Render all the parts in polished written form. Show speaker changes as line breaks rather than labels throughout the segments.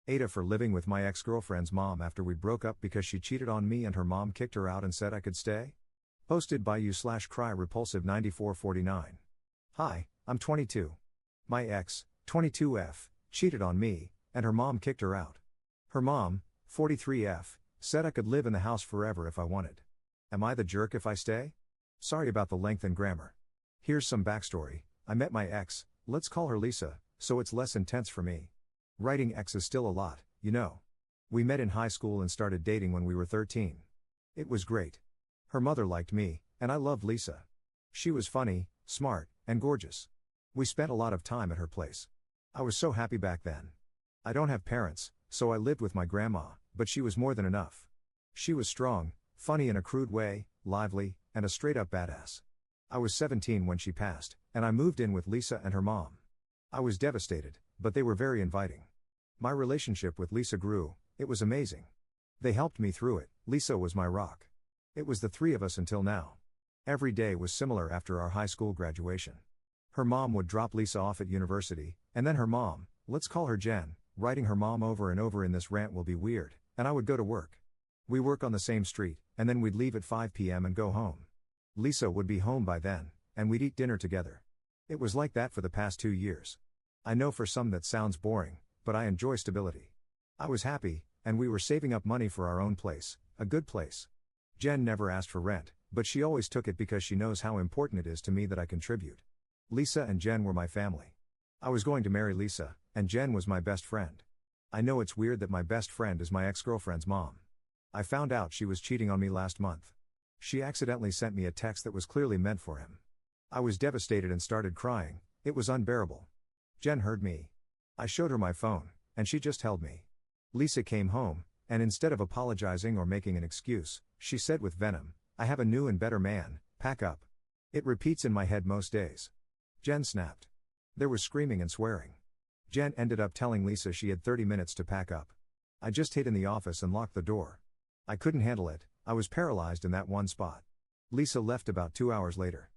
AITAH for living with my ex-girlfriend's mom after we broke up because she cheated on me and her mom kicked her out and said I could stay? Posted by you/cry repulsive 9449. Hi, I'm 22. My ex, 22F, cheated on me, and her mom kicked her out. Her mom, 43F, said I could live in the house forever if I wanted. Am I the jerk if I stay? Sorry about the length and grammar. Here's some backstory. I met my ex, let's call her Lisa, so it's less intense for me. Writing ex is still a lot, you know. We met in high school and started dating when we were 13. It was great. Her mother liked me, and I loved Lisa. She was funny, smart, and gorgeous. We spent a lot of time at her place. I was so happy back then. I don't have parents, so I lived with my grandma, but she was more than enough. She was strong, funny in a crude way, lively, and a straight-up badass. I was 17 when she passed, and I moved in with Lisa and her mom. I was devastated, but they were very inviting. My relationship with Lisa grew, it was amazing. They helped me through it, Lisa was my rock. It was the three of us until now. Every day was similar after our high school graduation. Her mom would drop Lisa off at university, and then her mom, let's call her Jen, writing her mom over and over in this rant will be weird, and I would go to work. We work on the same street, and then we'd leave at 5 p.m. and go home. Lisa would be home by then, and we'd eat dinner together. It was like that for the past 2 years. I know for some that sounds boring, but I enjoy stability. I was happy, and we were saving up money for our own place, a good place. Jen never asked for rent, but she always took it because she knows how important it is to me that I contribute. Lisa and Jen were my family. I was going to marry Lisa, and Jen was my best friend. I know it's weird that my best friend is my ex-girlfriend's mom. I found out she was cheating on me last month. She accidentally sent me a text that was clearly meant for him. I was devastated and started crying, it was unbearable. Jen heard me. I showed her my phone, and she just held me. Lisa came home, and instead of apologizing or making an excuse, she said with venom, I have a new and better man, pack up. It repeats in my head most days. Jen snapped. There was screaming and swearing. Jen ended up telling Lisa she had 30 minutes to pack up. I just hid in the office and locked the door. I couldn't handle it, I was paralyzed in that one spot. Lisa left about 2 hours later.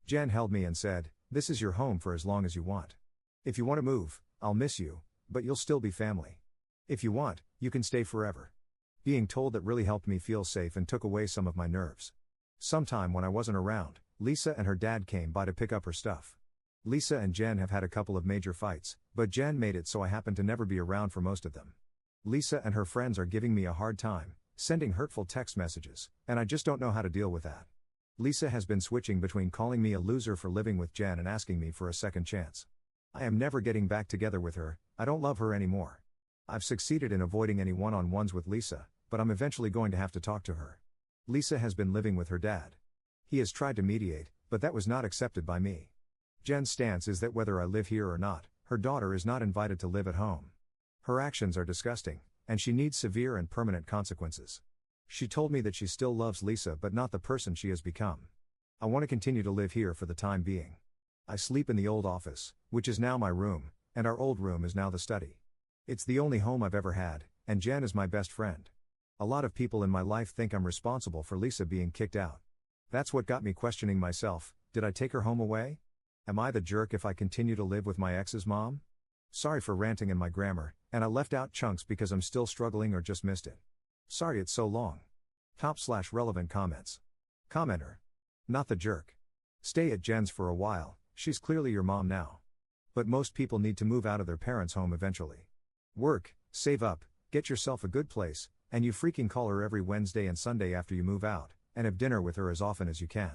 Jen held me and said, this is your home for as long as you want. If you want to move, I'll miss you, but you'll still be family. If you want, you can stay forever. Being told that really helped me feel safe and took away some of my nerves. Sometime when I wasn't around, Lisa and her dad came by to pick up her stuff. Lisa and Jen have had a couple of major fights, but Jen made it so I happen to never be around for most of them. Lisa and her friends are giving me a hard time, sending hurtful text messages, and I just don't know how to deal with that. Lisa has been switching between calling me a loser for living with Jen and asking me for a second chance. I am never getting back together with her, I don't love her anymore. I've succeeded in avoiding any one-on-ones with Lisa, but I'm eventually going to have to talk to her. Lisa has been living with her dad. He has tried to mediate, but that was not accepted by me. Jen's stance is that whether I live here or not, her daughter is not invited to live at home. Her actions are disgusting, and she needs severe and permanent consequences. She told me that she still loves Lisa but not the person she has become. I want to continue to live here for the time being. I sleep in the old office, which is now my room, and our old room is now the study. It's the only home I've ever had, and Jen is my best friend. A lot of people in my life think I'm responsible for Lisa being kicked out. That's what got me questioning myself, did I take her home away? Am I the jerk if I continue to live with my ex's mom? Sorry for ranting in my grammar, and I left out chunks because I'm still struggling or just missed it. Sorry it's so long. Top/relevant comments. Commenter. Not the jerk. Stay at Jen's for a while, she's clearly your mom now. But most people need to move out of their parents' home eventually. Work, save up, get yourself a good place, and you freaking call her every Wednesday and Sunday after you move out, and have dinner with her as often as you can.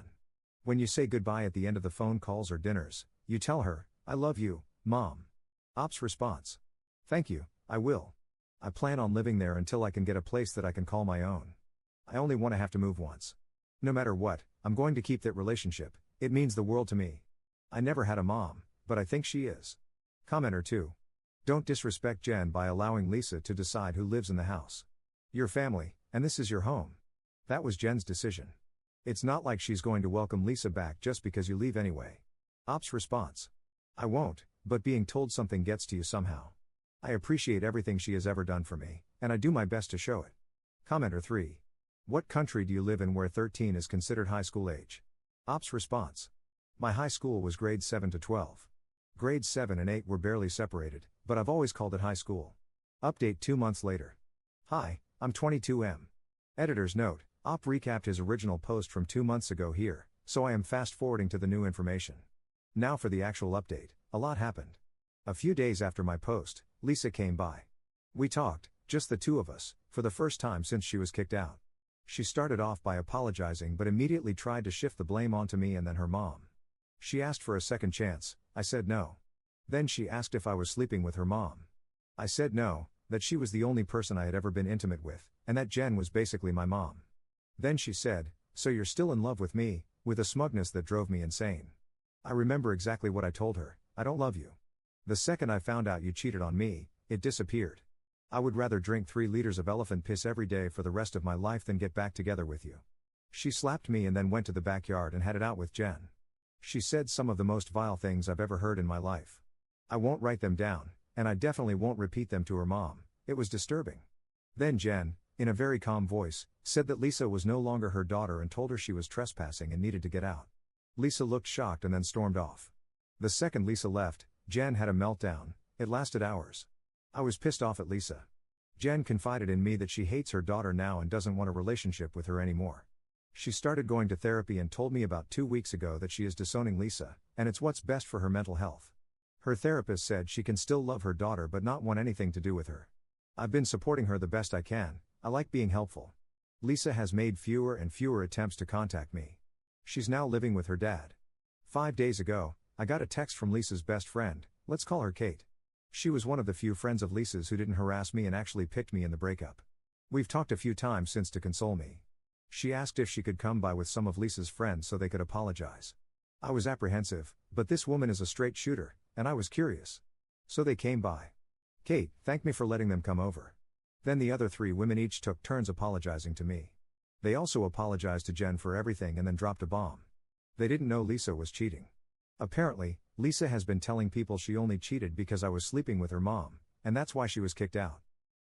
When you say goodbye at the end of the phone calls or dinners, you tell her, I love you, Mom. Ops response. Thank you, I will. I plan on living there until I can get a place that I can call my own. I only want to have to move once. No matter what, I'm going to keep that relationship, it means the world to me. I never had a mom, but I think she is. Commenter 2. Don't disrespect Jen by allowing Lisa to decide who lives in the house. Your family, and this is your home. That was Jen's decision. It's not like she's going to welcome Lisa back just because you leave anyway. Ops response. I won't, but being told something gets to you somehow. I appreciate everything she has ever done for me, and I do my best to show it. Commenter 3. What country do you live in where 13 is considered high school age? Ops response. My high school was grades 7 to 12. Grades 7 and 8 were barely separated, but I've always called it high school. Update 2 months later. Hi, I'm 22M. Editor's note, Op recapped his original post from 2 months ago here, so I am fast forwarding to the new information. Now for the actual update. A lot happened. A few days after my post, Lisa came by. We talked, just the two of us, for the first time since she was kicked out. She started off by apologizing but immediately tried to shift the blame onto me and then her mom. She asked for a second chance, I said no. Then she asked if I was sleeping with her mom. I said no, that she was the only person I had ever been intimate with, and that Jen was basically my mom. Then she said, "So you're still in love with me," with a smugness that drove me insane. I remember exactly what I told her, "I don't love you. The second I found out you cheated on me, it disappeared. I would rather drink 3 liters of elephant piss every day for the rest of my life than get back together with you." She slapped me and then went to the backyard and had it out with Jen. She said some of the most vile things I've ever heard in my life. I won't write them down, and I definitely won't repeat them to her mom. It was disturbing. Then Jen, in a very calm voice, said that Lisa was no longer her daughter and told her she was trespassing and needed to get out. Lisa looked shocked and then stormed off. The second Lisa left, Jen had a meltdown. It lasted hours. I was pissed off at Lisa. Jen confided in me that she hates her daughter now and doesn't want a relationship with her anymore. She started going to therapy and told me about 2 weeks ago that she is disowning Lisa, and it's what's best for her mental health. Her therapist said she can still love her daughter but not want anything to do with her. I've been supporting her the best I can. I like being helpful. Lisa has made fewer and fewer attempts to contact me. She's now living with her dad. 5 days ago, I got a text from Lisa's best friend, let's call her Kate. She was one of the few friends of Lisa's who didn't harass me and actually picked me in the breakup. We've talked a few times since to console me. She asked if she could come by with some of Lisa's friends so they could apologize. I was apprehensive, but this woman is a straight shooter, and I was curious. So they came by. Kate thanked me for letting them come over. Then the other 3 women each took turns apologizing to me. They also apologized to Jen for everything and then dropped a bomb. They didn't know Lisa was cheating. Apparently, Lisa has been telling people she only cheated because I was sleeping with her mom, and that's why she was kicked out.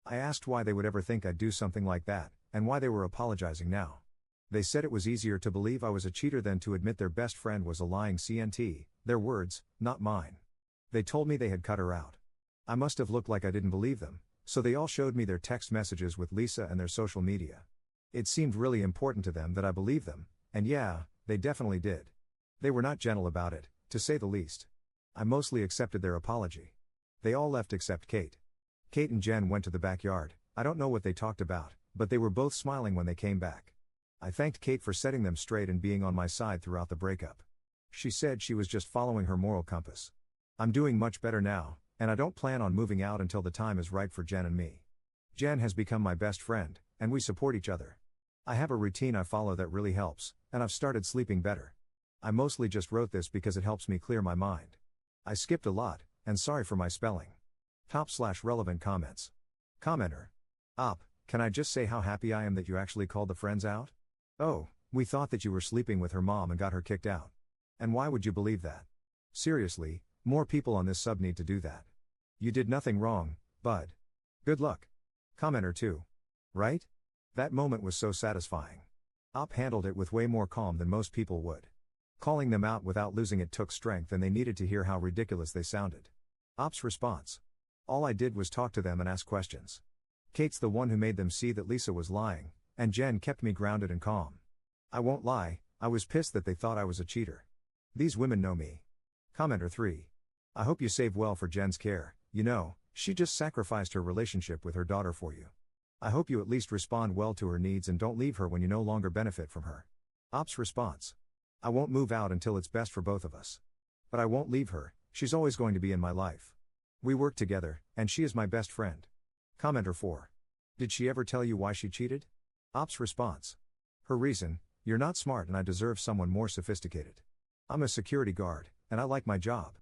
I asked why they would ever think I'd do something like that, and why they were apologizing now. They said it was easier to believe I was a cheater than to admit their best friend was a lying CNT, their words, not mine. They told me they had cut her out. I must have looked like I didn't believe them, so they all showed me their text messages with Lisa and their social media. It seemed really important to them that I believe them, and yeah, they definitely did. They were not gentle about it, to say the least. I mostly accepted their apology. They all left except Kate. Kate and Jen went to the backyard. I don't know what they talked about, but they were both smiling when they came back. I thanked Kate for setting them straight and being on my side throughout the breakup. She said she was just following her moral compass. I'm doing much better now, and I don't plan on moving out until the time is right for Jen and me. Jen has become my best friend, and we support each other. I have a routine I follow that really helps, and I've started sleeping better. I mostly just wrote this because it helps me clear my mind. I skipped a lot, and sorry for my spelling. Top/relevant comments. Commenter. Op, can I just say how happy I am that you actually called the friends out? Oh, we thought that you were sleeping with her mom and got her kicked out. And why would you believe that? Seriously, more people on this sub need to do that. You did nothing wrong, bud. Good luck. Commenter 2. Right? That moment was so satisfying. Op handled it with way more calm than most people would. Calling them out without losing it took strength and they needed to hear how ridiculous they sounded. Op's response. All I did was talk to them and ask questions. Kate's the one who made them see that Lisa was lying, and Jen kept me grounded and calm. I won't lie, I was pissed that they thought I was a cheater. These women know me. Commenter 3. I hope you save well for Jen's care, you know, she just sacrificed her relationship with her daughter for you. I hope you at least respond well to her needs and don't leave her when you no longer benefit from her. Op's response. I won't move out until it's best for both of us. But I won't leave her, she's always going to be in my life. We work together, and she is my best friend. Commenter 4. Did she ever tell you why she cheated? Op's response. Her reason, you're not smart and I deserve someone more sophisticated. I'm a security guard, and I like my job.